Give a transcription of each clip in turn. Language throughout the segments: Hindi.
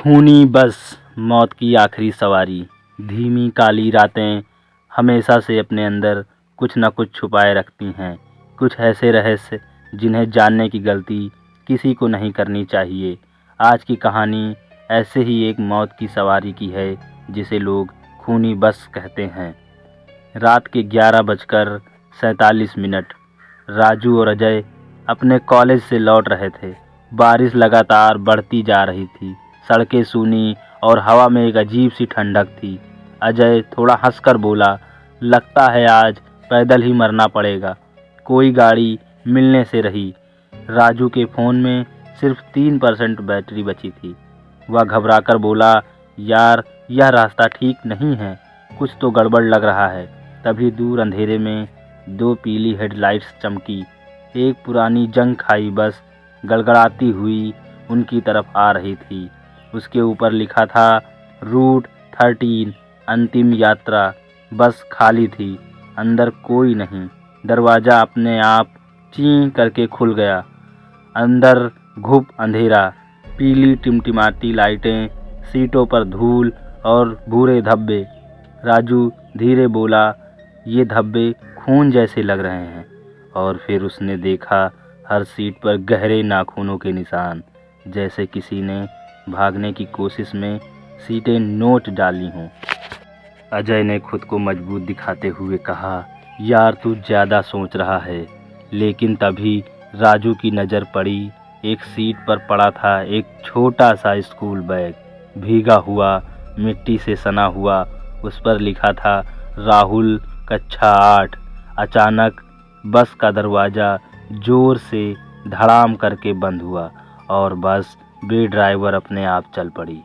खूनी बस, मौत की आखिरी सवारी। धीमी काली रातें हमेशा से अपने अंदर कुछ न कुछ छुपाए रखती हैं। कुछ ऐसे रहस्य जिन्हें जानने की गलती किसी को नहीं करनी चाहिए। आज की कहानी ऐसे ही एक मौत की सवारी की है जिसे लोग खूनी बस कहते हैं। रात के 11:47 राजू और अजय अपने कॉलेज से लौट रहे थे। बारिश लगातार बढ़ती जा रही थी। सड़कें सूनी और हवा में एक अजीब सी ठंडक थी। अजय थोड़ा हंसकर बोला, लगता है आज पैदल ही मरना पड़ेगा। कोई गाड़ी मिलने से रही। राजू के फ़ोन में सिर्फ 3% बैटरी बची थी। वह घबराकर बोला, यार यह रास्ता ठीक नहीं है, कुछ तो गड़बड़ लग रहा है। तभी दूर अंधेरे में 2 पीली हेडलाइट्स चमकी। एक पुरानी जंग खाई बस गड़गड़ाती हुई उनकी तरफ आ रही थी। उसके ऊपर लिखा था रूट 13 अंतिम यात्रा। बस खाली थी, अंदर कोई नहीं। दरवाज़ा अपने आप ची करके खुल गया। अंदर घुप अंधेरा, पीली टिमटिमाती लाइटें, सीटों पर धूल और भूरे धब्बे। राजू धीरे बोला, ये धब्बे खून जैसे लग रहे हैं। और फिर उसने देखा हर सीट पर गहरे नाखूनों के निशान, जैसे किसी ने भागने की कोशिश में सीटें नोच डाली हों। अजय ने खुद को मजबूत दिखाते हुए कहा, यार तू ज़्यादा सोच रहा है। लेकिन तभी राजू की नज़र पड़ी। एक सीट पर पड़ा था एक छोटा सा स्कूल बैग, भीगा हुआ, मिट्टी से सना हुआ। उस पर लिखा था राहुल कक्षा 8। अचानक बस का दरवाज़ा ज़ोर से धड़ाम करके बंद हुआ और बस ड्राइवर अपने आप चल पड़ी।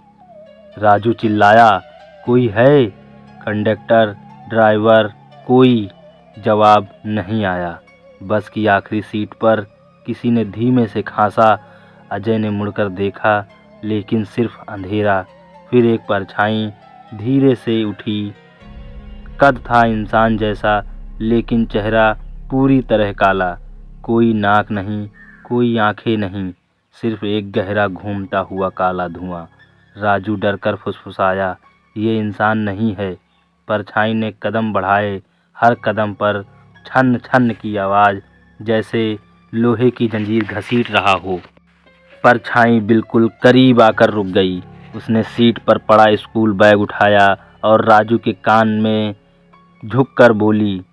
राजू चिल्लाया, कोई है? कंडक्टर, ड्राइवर, कोई जवाब नहीं आया। बस की आखिरी सीट पर किसी ने धीमे से खांसा। अजय ने मुड़कर देखा, लेकिन सिर्फ अंधेरा। फिर एक परछाई धीरे से उठी। कद था इंसान जैसा, लेकिन चेहरा पूरी तरह काला। कोई नाक नहीं, कोई आंखें नहीं, सिर्फ एक गहरा घूमता हुआ काला धुआं। राजू डरकर फुसफुसाया, ये इंसान नहीं है। परछाई ने कदम बढ़ाए। हर कदम पर छन छन की आवाज़, जैसे लोहे की जंजीर घसीट रहा हो। परछाई बिल्कुल करीब आकर रुक गई। उसने सीट पर पड़ा स्कूल बैग उठाया और राजू के कान में झुककर बोली,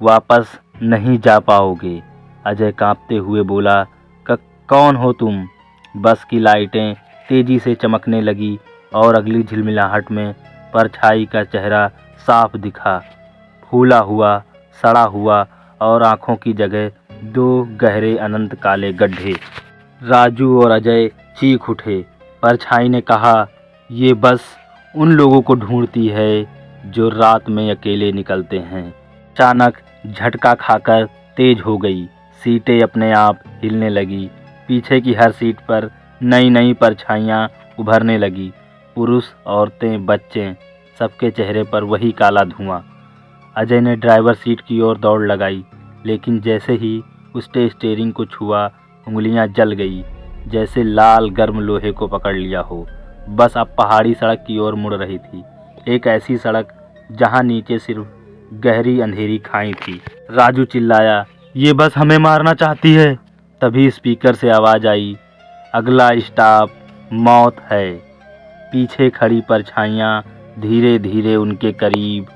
वापस नहीं जा पाओगे। अजय कांपते हुए बोला, कौन हो तुम? बस की लाइटें तेजी से चमकने लगी और अगली झिलमिलाहट में परछाई का चेहरा साफ दिखा, फूला हुआ, सड़ा हुआ और आंखों की जगह 2 गहरे अनंत काले गड्ढे। राजू और अजय चीख उठे। परछाई ने कहा, ये बस उन लोगों को ढूंढती है जो रात में अकेले निकलते हैं। अचानक झटका खाकर तेज हो गई। सीटें अपने आप हिलने लगी। पीछे की हर सीट पर नई नई परछाइयाँ उभरने लगी। पुरुष, औरतें, बच्चे, सबके चेहरे पर वही काला धुआं। अजय ने ड्राइवर सीट की ओर दौड़ लगाई, लेकिन जैसे ही उसने स्टीयरिंग को छुआ, उंगलियां जल गई, जैसे लाल गर्म लोहे को पकड़ लिया हो। बस अब पहाड़ी सड़क की ओर मुड़ रही थी, एक ऐसी सड़क जहां नीचे सिर्फ गहरी अंधेरी खाई थी। राजू चिल्लाया, ये बस हमें मारना चाहती है। तभी स्पीकर से आवाज़ आई, अगला स्टॉप मौत है। पीछे खड़ी परछाइयाँ धीरे धीरे उनके करीब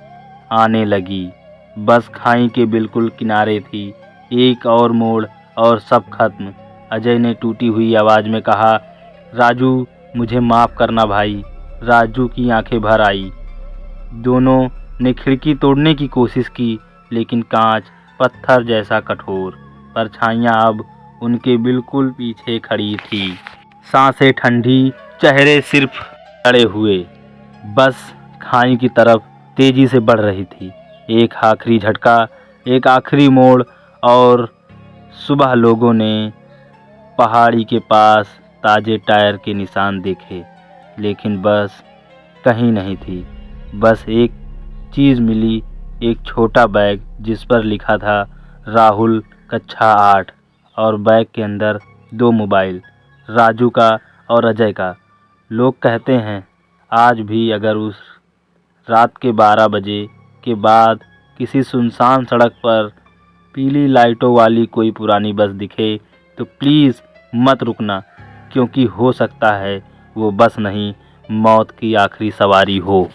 आने लगी। बस खाई के बिल्कुल किनारे थी। एक और मोड़ और सब खत्म। अजय ने टूटी हुई आवाज़ में कहा, राजू मुझे माफ़ करना भाई। राजू की आंखें भर आई। दोनों ने खिड़की तोड़ने की कोशिश की, लेकिन कांच पत्थर जैसा कठोर। परछाइयाँ अब उनके बिल्कुल पीछे खड़ी थी, सांसें ठंडी, चेहरे सिर्फ अड़े हुए। बस खाई की तरफ तेजी से बढ़ रही थी। एक आखिरी झटका, एक आखिरी मोड़ और सुबह लोगों ने पहाड़ी के पास ताजे टायर के निशान देखे, लेकिन बस कहीं नहीं थी। बस एक चीज़ मिली, एक छोटा बैग जिस पर लिखा था राहुल कक्षा 8 और बैग के अंदर 2 मोबाइल, राजू का और अजय का। लोग कहते हैं आज भी अगर उस रात के 12 बजे के बाद किसी सुनसान सड़क पर पीली लाइटों वाली कोई पुरानी बस दिखे तो प्लीज़ मत रुकना, क्योंकि हो सकता है वो बस नहीं, मौत की आखिरी सवारी हो।